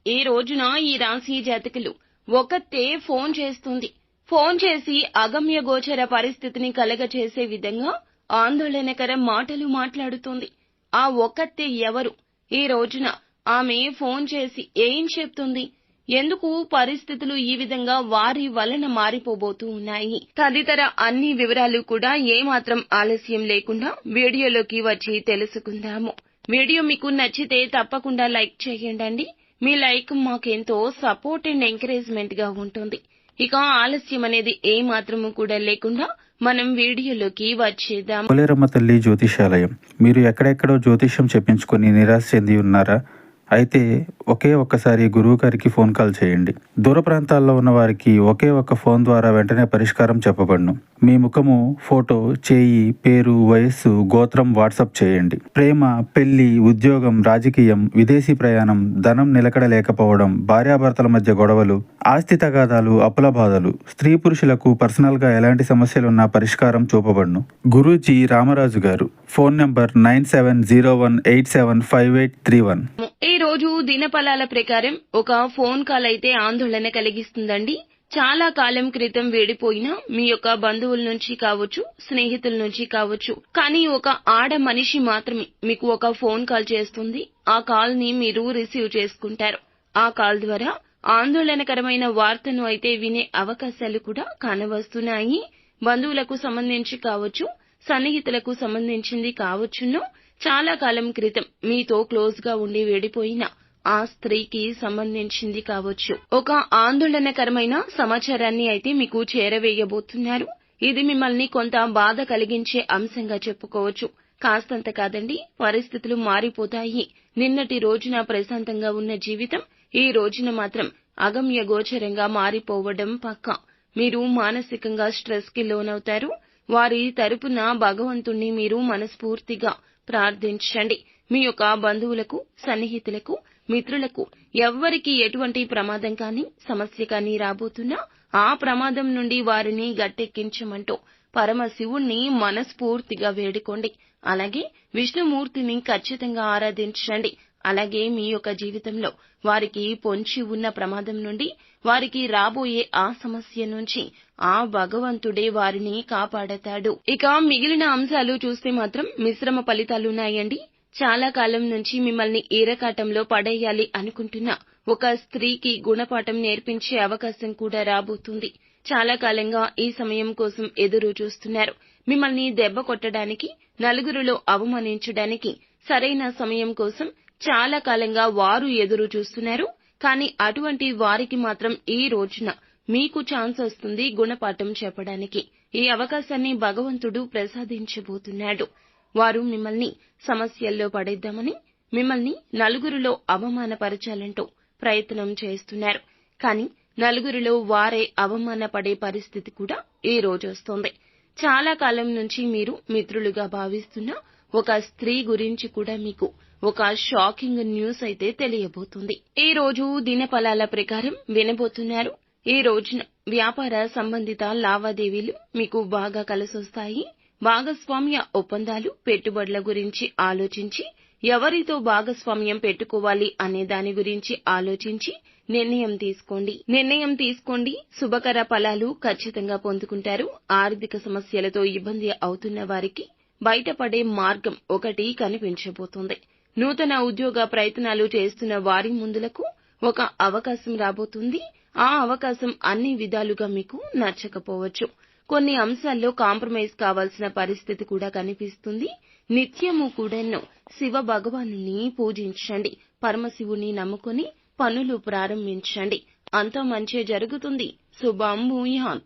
ఈ రోజున ఈ రాశి జాతకులు ఒకతే ఫోన్ చేస్తుంది. ఫోన్ చేసి అగమ్య గోచర పరిస్థితిని కలగచేసే విధంగా ఆందోళనకర మాటలు మాట్లాడుతుంది. ఆ ఒక్కతే ఎవరు? ఈ రోజున ఆమె ఫోన్ చేసి ఏం చెప్తుంది? ఎందుకు పరిస్థితులు ఈ విధంగా వారి వలన మారిపోబోతూ ఉన్నాయి? తదితర అన్ని వివరాలు కూడా ఏమాత్రం ఆలస్యం లేకుండా వీడియోలోకి వచ్చి తెలుసుకుందాము. వీడియో మీకు నచ్చితే తప్పకుండా లైక్ చేయండి. మీ లైక్ మాకెంతో సపోర్ట్ అండ్ ఎంకరేజ్మెంట్ గా ఉంటుంది. ఇక ఆలస్యం అనేది ఏమాత్రము కూడా లేకుండా మనం వీడియోలోకి వచ్చేద్దాం. పోలేరమ్మ తల్లి జ్యోతిషాలయం. మీరు ఎక్కడెక్కడో జ్యోతిష్యం చెప్పించుకొని నిరాశ చెంది ఉన్నారా? అయితే ఒకే ఒక్కసారి గురువు గారికి ఫోన్ కాల్ చేయండి. దూర ప్రాంతాల్లో ఉన్న వారికి ఒకే ఒక్క ఫోన్ ద్వారా వెంటనే పరిష్కారం చెప్పబడును. మీ ముఖము, ఫోటో, చేయి, పేరు, వయస్సు, గోత్రం వాట్సాప్ చేయండి. ప్రేమ, పెళ్లి, ఉద్యోగం, రాజకీయం, విదేశీ ప్రయాణం, ధనం నిలకడ లేకపోవడం, భార్యాభర్తల మధ్య గొడవలు, ఆస్తి తగాదాలు, అప్పుల బాధలు, స్త్రీ పురుషులకు పర్సనల్ గా ఎలాంటి సమస్యలున్నా పరిష్కారం చూపబడును. గురూజీ రామరాజు గారు. Phone number 9701875831. ఈ రోజు దినఫలాల ప్రకారం ఒక ఫోన్ కాల్ అయితే ఆందోళన కలిగిస్తుందండి. చాలా కాలం క్రితం వేడిపోయిన మీ యొక్క బంధువుల నుంచి కావచ్చు, స్నేహితుల నుంచి కావచ్చు, కానీ ఒక ఆడ మనిషి మాత్రమే మీకు ఒక ఫోన్ కాల్ చేస్తుంది. ఆ కాల్ ని మీరు రిసీవ్ చేసుకుంటారు. ఆ కాల్ ద్వారా ఆందోళనకరమైన వార్తను అయితే వినే అవకాశాలు కూడా కానవస్తున్నాయి. బంధువులకు సంబంధించి కావచ్చు, సన్నిహితులకు సంబంధించింది కావచ్చును. చాలా కాలం క్రితం మీతో క్లోజ్ గా ఉండి వేడిపోయిన ఆ స్త్రీకి సంబంధించింది కావచ్చు. ఒక ఆందోళనకరమైన సమాచారాన్ని అయితే మీకు చేరవేయబోతున్నారు. ఇది మిమ్మల్ని కొంత బాధ కలిగించే అంశంగా చెప్పుకోవచ్చు. కాస్తంత కాదండి, పరిస్థితులు మారిపోతాయి. నిన్నటి రోజున ప్రశాంతంగా ఉన్న జీవితం ఈ రోజున మాత్రం అగమ్య గోచరంగా మారిపోవడం పక్కా. మీరు మానసికంగా స్ట్రెస్ కి లోనవుతారు. వారి తరపున భగవంతుణ్ణి మీరు మనస్ఫూర్తిగా ప్రార్థించండి. మీ యొక్క బంధువులకు, సన్నిహితులకు, మిత్రులకు ఎవ్వరికి ఎటువంటి ప్రమాదం కానీ, సమస్య కానీ రాబోతున్నా ఆ ప్రమాదం నుండి వారిని గట్టెక్కించమంటూ పరమశివుణ్ణి మనస్ఫూర్తిగా వేడుకోండి. అలాగే విష్ణుమూర్తిని ఖచ్చితంగా ఆరాధించండి. అలాగే మీ యొక్క జీవితంలో వారికి పొంచి ఉన్న ప్రమాదం నుండి, వారికి రాబోయే ఆ సమస్య నుంచి ఆ భగవంతుడే వారిని కాపాడతాడు. ఇక మిగిలిన అంశాలు చూస్తే మాత్రం మిశ్రమ ఫలితాలున్నాయండి. చాలా కాలం నుంచి మిమ్మల్ని ఈరకాటంలో పడేయాలి అనుకుంటున్న ఒక స్త్రీకి గుణపాఠం నేర్పించే అవకాశం కూడా రాబోతుంది. చాలా కాలంగా ఈ సమయం కోసం ఎదురు చూస్తున్నారు. మిమ్మల్ని దెబ్బ కొట్టడానికి, నలుగురిలో అవమానించడానికి సరైన సమయం కోసం చాలా కాలంగా వారు ఎదురు చూస్తున్నారు. కానీ అటువంటి వారికి మాత్రం ఈ రోజున మీకు ఛాన్స్ వస్తుంది గుణపాఠం చెప్పడానికి. ఈ అవకాశాన్ని భగవంతుడు ప్రసాదించబోతున్నాడు. వారు మిమ్మల్ని సమస్యల్లో పడేద్దామని, మిమ్మల్ని నలుగురిలో అవమానపరచాలంటూ ప్రయత్నం చేస్తున్నారు. కానీ నలుగురిలో వారే అవమానపడే పరిస్థితి కూడా ఈ రోజు వస్తోంది. చాలా కాలం నుంచి మీరు మిత్రులుగా భావిస్తున్న ఒక స్త్రీ గురించి కూడా మీకు ఒక షాకింగ్ న్యూస్ అయితే తెలియబోతుంది. ఈ రోజు దినఫలాల ప్రకారం వినబోతున్నారు. ఈ రోజున వ్యాపార సంబంధిత లావాదేవీలు మీకు బాగా కలిసొస్తాయి. భాగస్వామ్య ఒప్పందాలు, పెట్టుబడుల గురించి ఆలోచించి, ఎవరితో భాగస్వామ్యం పెట్టుకోవాలి అనే దాని గురించి ఆలోచించి నిర్ణయం తీసుకోండి. శుభకర ఫలాలు ఖచ్చితంగా పొందుకుంటారు. ఆర్థిక సమస్యలతో ఇబ్బంది అవుతున్న వారికి బయటపడే మార్గం ఒకటి కనిపించబోతోంది. నూతన ఉద్యోగ ప్రయత్నాలు చేస్తున్న వారి ముందులకు ఒక అవకాశం రాబోతుంది. ఆ అవకాశం అన్ని విధాలుగా మీకు నచ్చకపోవచ్చు. కొన్ని అంశాల్లో కాంప్రమైజ్ కావాల్సిన పరిస్థితి కూడా కనిపిస్తుంది. నిత్యము కూడాను శివ భగవానుని పూజించండి. పరమశివుని నమ్ముకొని పనులు ప్రారంభించండి. అంతా మంచే జరుగుతుంది. శుభం భూయాత్.